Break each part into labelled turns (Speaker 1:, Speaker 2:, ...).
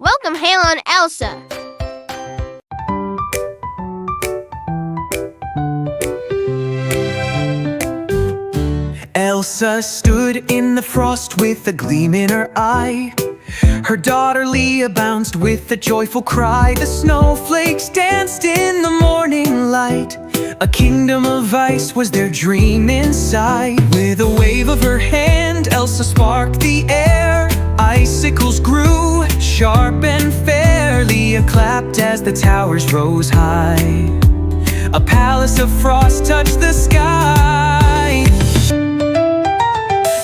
Speaker 1: Welcome, Halon Elsa.
Speaker 2: Elsa stood in the frost with a gleam in her eye. Her daughter Leah bounced with a joyful cry. The snowflakes danced in the morning light. A kingdom of ice was their dream inside. With a wave of her hand, Elsa sparked the air. Icicles grew, sharp and fair. Leah clapped as the towers rose high. A palace of frost touched the sky.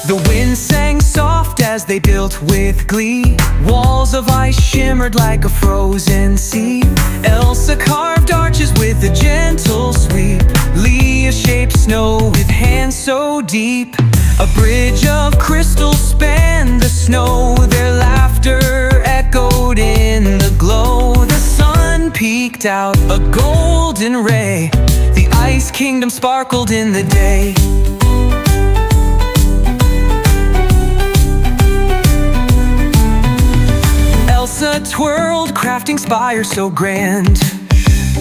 Speaker 2: The wind sang soft as they built with glee. Walls of ice shimmered like a frozen sea. Elsa carved arches with a gentle sweep. Leah shaped snow with hands so deep. A bridge of crystal spanned the snow. Their laughter echoed in the glow. The sun peeked out a golden ray. The ice kingdom sparkled in the day. Elsa twirled, crafting spires so grand.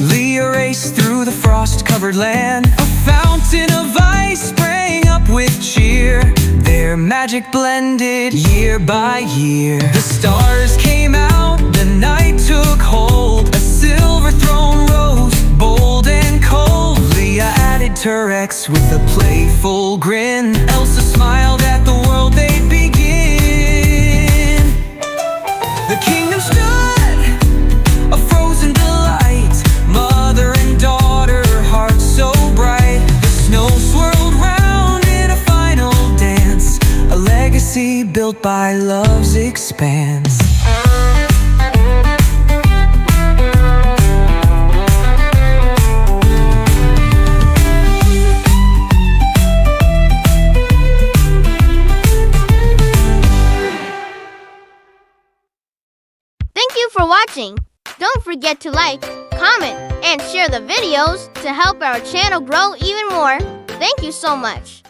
Speaker 2: Leah raced through the frost-covered land. A fountain of ice sprang up with cheer. Their magic blended year by year. The stars came out, the night took hold. A silver throne rose, bold and cold. Leah added Turex with a playful grin. Elsa smiled at the world they'd begin. The kingdom stood, a frozen delight. Mother and daughter, hearts so bright. The snow swirled round in a final dance. A legacy built by love's expanse.
Speaker 1: Thank you for watching. Don't forget to like, comment, and share the videos to help our channel grow even more. Thank you so much.